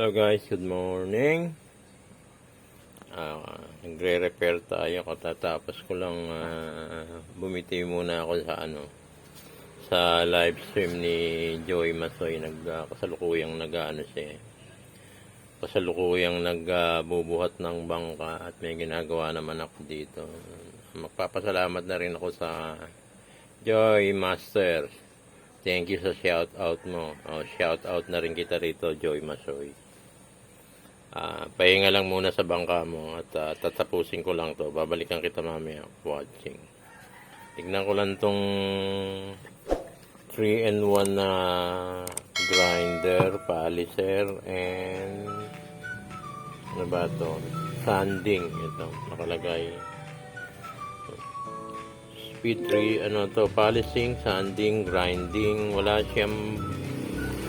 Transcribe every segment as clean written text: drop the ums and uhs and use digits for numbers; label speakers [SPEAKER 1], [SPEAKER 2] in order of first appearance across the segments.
[SPEAKER 1] Hello guys, good morning. Nagre-repair tayo. Katatapos ko lang bumiti muna ako sa live stream ni Joy Masoy. Kasalukuyang nagbubuhat ng bangka at may ginagawa naman ako dito. Magpapasalamat na rin ako sa Joy Master. Thank you sa shout out mo. Shout out na rin kita rito, Joy Masoy. Pahinga lang muna sa bangka mo at tatapusin ko lang to. Babalikan kita mamaya watching. Tignan ko lang tong 3-in-1 na grinder, polisher, and ano ba to? Sanding. Ito, nakalagay. Speed 3, polishing, sanding, grinding. Wala siyang,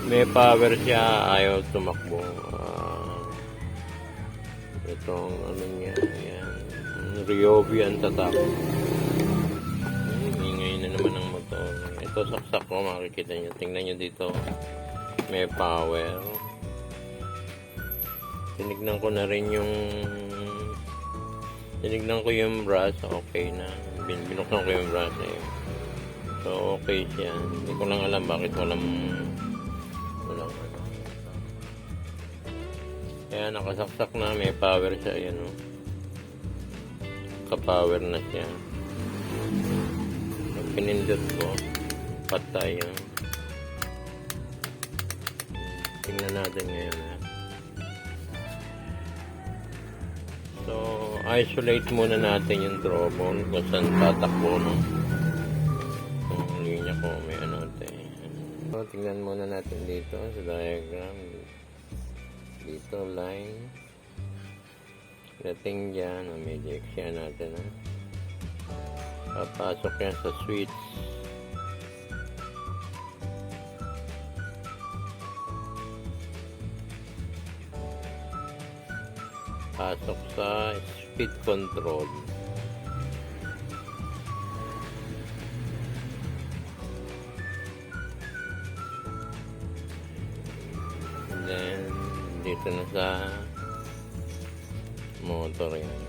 [SPEAKER 1] may power siya, ayaw tumakbo. Itong niya, yan. Ryobi ang tatak. Ingay na naman ang motor. Ito saksak ko, makikita nyo. Tingnan nyo dito. May power. Tinignan ko yung brush. Okay na. Binuksan ko yung brush na yun. So, okay siya. Hindi ko lang alam bakit walang kaya nakasaksak na, may power siya, ka-power na siya. Pag pinindot ko, patay yan. Tingnan natin ngayon. So, isolate muna natin yung drawbone kung saan tatakbo, Itong linya ko, may So, tingnan muna natin dito sa diagram. Dito, line. Dating dyan, medyo exya natin, Papasok yan sa switch. Pasok sa speed control. And then dito na sa motor yan.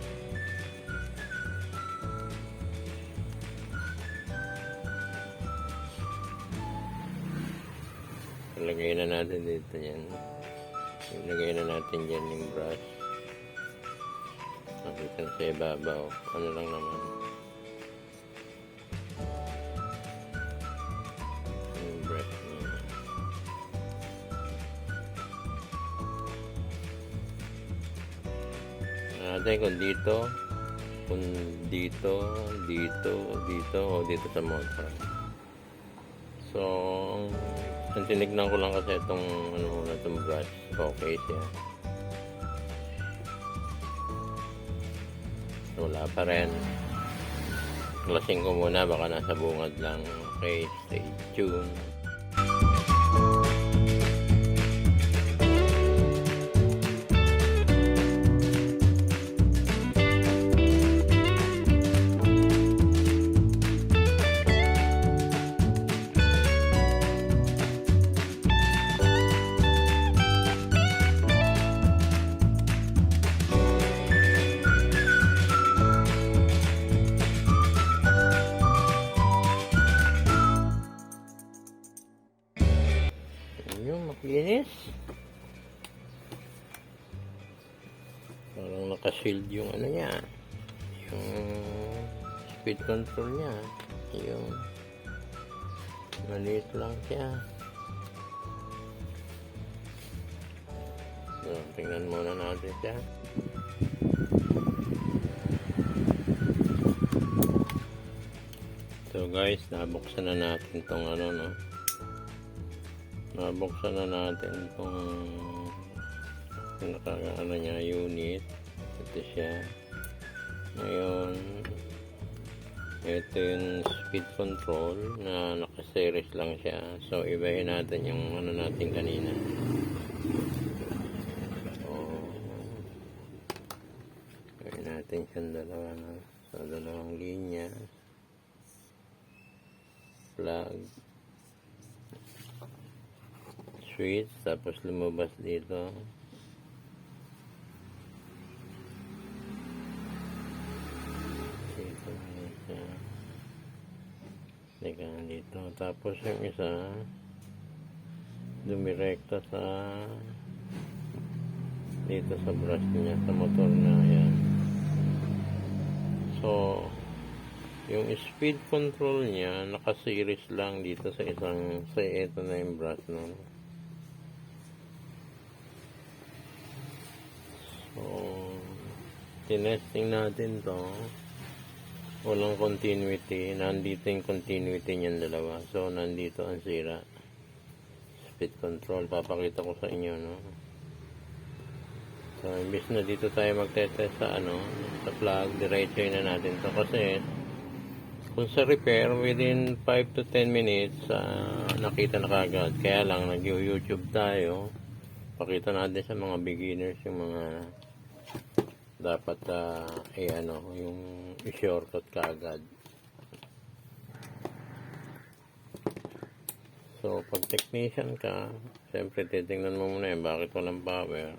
[SPEAKER 1] Ilagay na natin dito yan. Ilagay na natin dyan yung brush. Nakita sa ibabaw. Ano lang naman. Yung brush niya. Natin kung dito sa motor. So, ang tinignan ko lang kasi itong itong brush. Okay siya. Wala pa rin. Klaseng ko muna, baka nasa bungad lang. Okay, stay tuned. Makinis. Parang nakashield yung niya. Yung speed control niya. Yung maliit lang siya. So, tingnan muna natin siya. So guys, nabuksan na natin tong nabuksan na natin itong niya, unit. Ito siya. Ngayon, ito yung speed control na nakaseries lang siya. So, ibahin natin yung natin kanina. So, ibahin natin siyang dalawang linya. Plug. Switch, tapos lumabas dito Teka, dito. Tapos yung isa, dumirekta sa dito sa brush niya, sa motor na yan. So, yung speed control niya, naka-series lang dito sa isang, sa ito na yung brush, no? So, tinesting natin to. Walang continuity. Nandito yung continuity niyan dalawa. So, nandito ang sira. Speed control. Papakita ko sa inyo, no? So, imbis na dito tayo magtetest sa sa plug, diretso na natin to. Kasi, kung sa repair, within 5 to 10 minutes, nakita na kagad. Kaya lang, nag-YouTube tayo. Pakita natin sa mga beginners yung mga dapat yung i-shortcut kaagad. So, pag technician ka, siyempre titingnan mo muna yun, bakit walang power.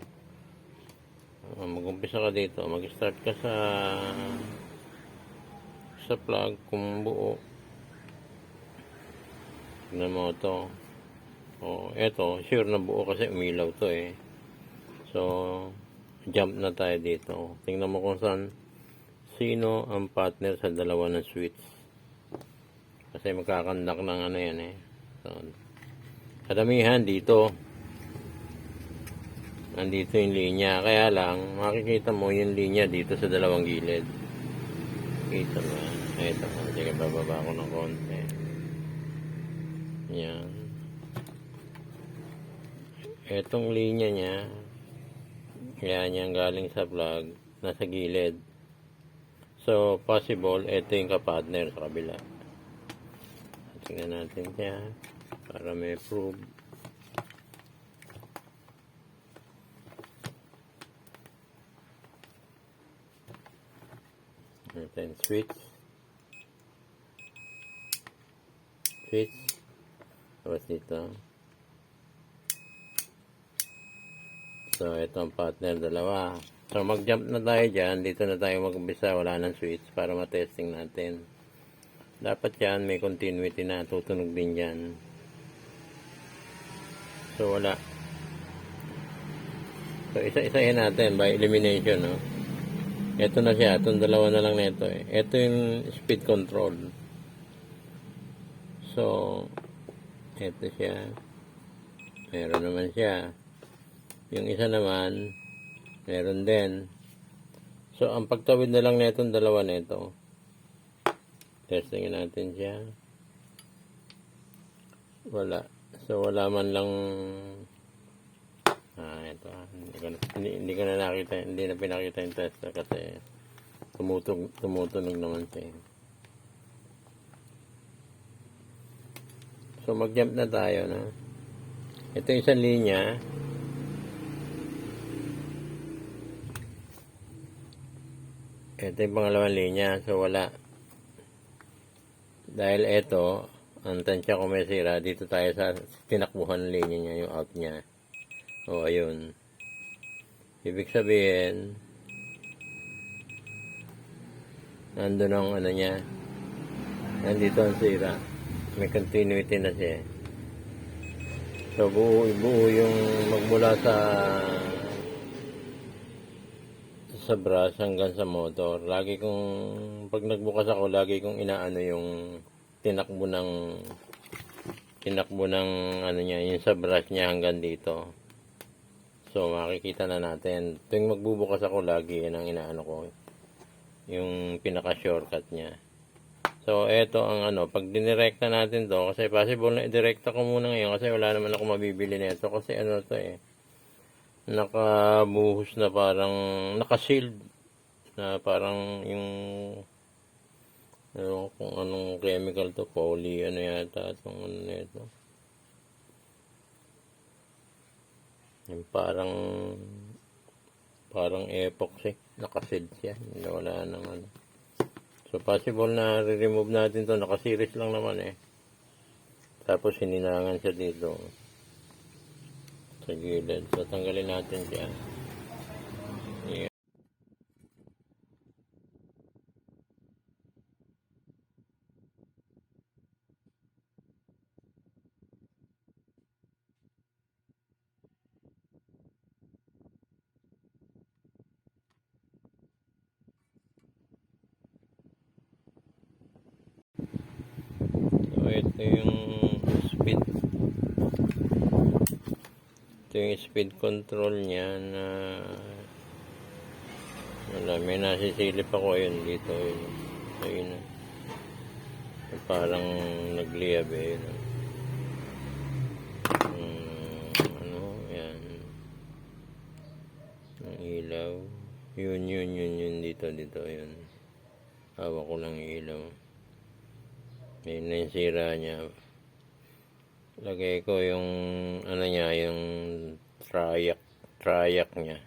[SPEAKER 1] Mag-umpisa ka dito, mag-start ka sa plug kung buo. Tignan mo ito. Eto, sure na buo kasi umilaw to eh. So, jump na tayo dito. Tingnan mo kung sino ang partner sa dalawa ng switch. Kasi magkakandak ng yan eh. So, kadamihan dito. Nandito yung linya. Kaya lang, makikita mo yung linya dito sa dalawang gilid. Kita mo. Ito. Sige, bababa ko ng konti. Yan. Etong linya niya, yan yung galing sa plug, nasa gilid. So, possible, ito yung kapartner sa kabila. Tingnan natin siya, para may proof. Natin, switch. Tapos dito. So, ito ang partner dalawa. So, mag-jump na tayo dyan. Dito na tayo mag-umpisa. Wala nang switch para matesting natin. Dapat yan, may continuity na. Tutunog din dyan. So, wala. So, isa-isahin natin by elimination, no? Ito na siya. Itong dalawa na lang nito eh. Ito yung speed control. So, ito siya. Meron naman siya. Yung isa naman, meron din. So, ang pagtawid na lang na itong dalawa na ito. Testingin natin siya. Wala. So, wala man lang ito. Hindi ko na nakita. Hindi na pinakita yung tester kasi tumutunog naman siya. So, mag-jump na tayo, no? Ito yung isang linya. Ito yung pangalawang linya. So, wala. Dahil ito, ang tansya ko may sira, dito tayo sa tinakbuhan ng linya niya, yung out niya. O, ayun. Ibig sabihin, nandun ang niya. Nandito ang sira. May continuity na siya. So, buo yung magmula sa brush hanggang sa motor. Lagi kong, pag nagbukas ako, lagi kong inaano yung tinakbo ng niya, yung sa brush niya hanggang dito. So, makikita na natin. Tuwing magbubukas ako, lagi yan ang inaano ko. Yung pinaka-shortcut niya. So, eto ang pag dinirekta natin to, kasi possible na i-direkta ko muna ngayon kasi wala naman ako mabibili nito kasi to eh. Nakabuhos na parang, naka-sealed na parang yung kung anong chemical to, poly, yata, itong nito. Yung parang epoxy, naka-sealed siya, wala nang So, possible na re-remove natin to, naka-series lang naman eh. Tapos, hininangan siya dito. Sa gilid. So, tanggalin natin siya. Ayan. ito yung speed. Ito yung speed control niya na wala, may nasisilip ako yun dito. Ayun. Parang nagliyab eh. Ano, yan. Ang ilaw. Yun dito, yun. Hawak ko lang ilaw. Yun na yung sira niya. Lagay ko yung, ano niya, yung triac niya.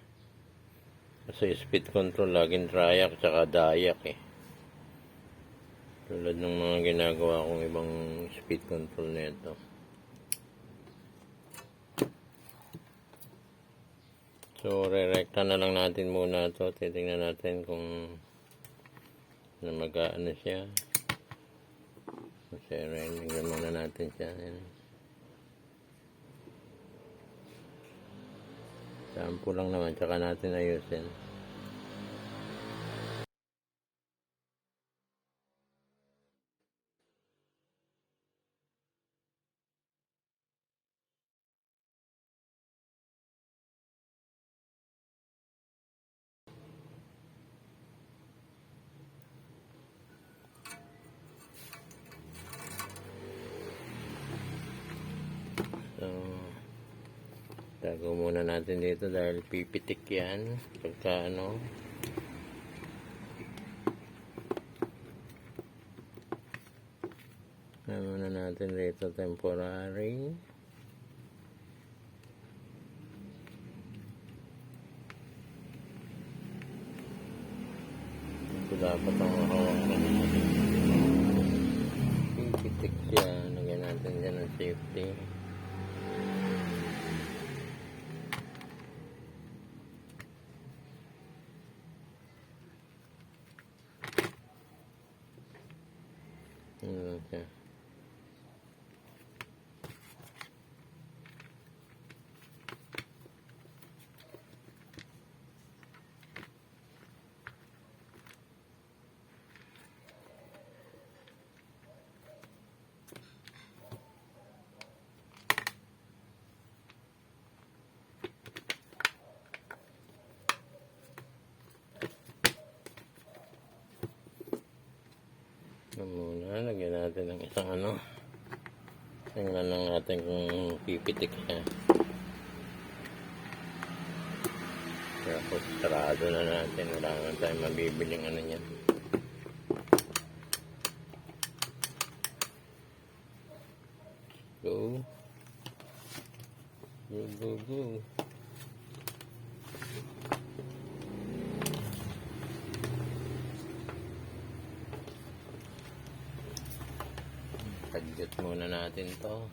[SPEAKER 1] Kasi speed control, laging triac, tsaka diac eh. Tulad ng mga ginagawa kong ibang speed control nito. So, re-recta na lang natin muna ito. Titingnan natin kung mag-ano siya. Kasi tingnan muna natin siya. Sample lang naman, tsaka natin ayusin. So, tago muna natin dito dahil pipitik yan pagka ano. Muna natin dito temporary. Ito dapat ang hawakan natin. Pipitik yan. Lagyan natin dyan ang safety. Okay. Muna, lagyan natin ng isang ano. Tingnan lang natin kung pipitik siya. Tapos sarado na natin. Wala naman tayong mabibiling ano niya. Go. Go. Tagyot muna natin to.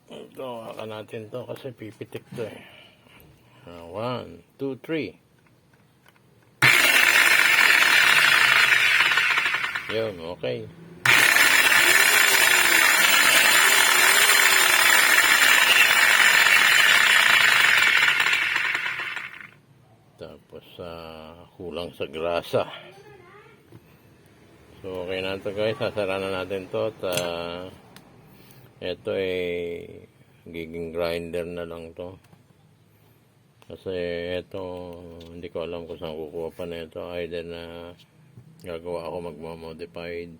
[SPEAKER 1] Ito, hawakan natin to kasi pipitik to eh. 1, 2, 3. Yun, okay. Tapos kulang sa grasa. So okay na ito guys, sasara na natin to at ito giging grinder na lang to. Kasi ito hindi ko alam kung saan kukuha pa na ito. Either na gagawa ako magmamodified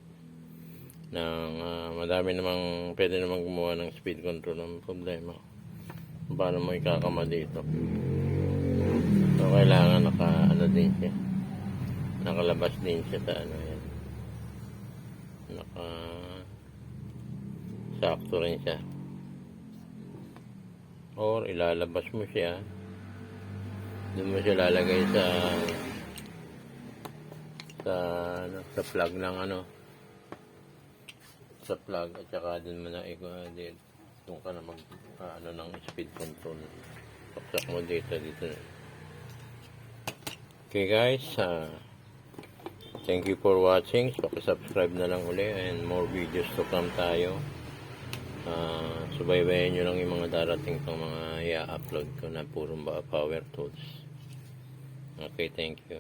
[SPEAKER 1] ng madami namang pwede namang gumawa ng speed control. Ang problema paano mo ikakama dito. So, kailangan din siya. Nakalabas din siya sa ano yan. Sakto rin siya. Or, ilalabas mo siya. Doon mo siya lalagay sa plug ng ano. Sa plug at saka din mo na doon ka na mag ng speed control. Saksak mo dito na. Okay guys, thank you for watching. So, subscribe na lang uli and more videos to come tayo. Subaybayan nyo lang yung mga darating pang mga i-upload ko na puro power tools. Okay, thank you.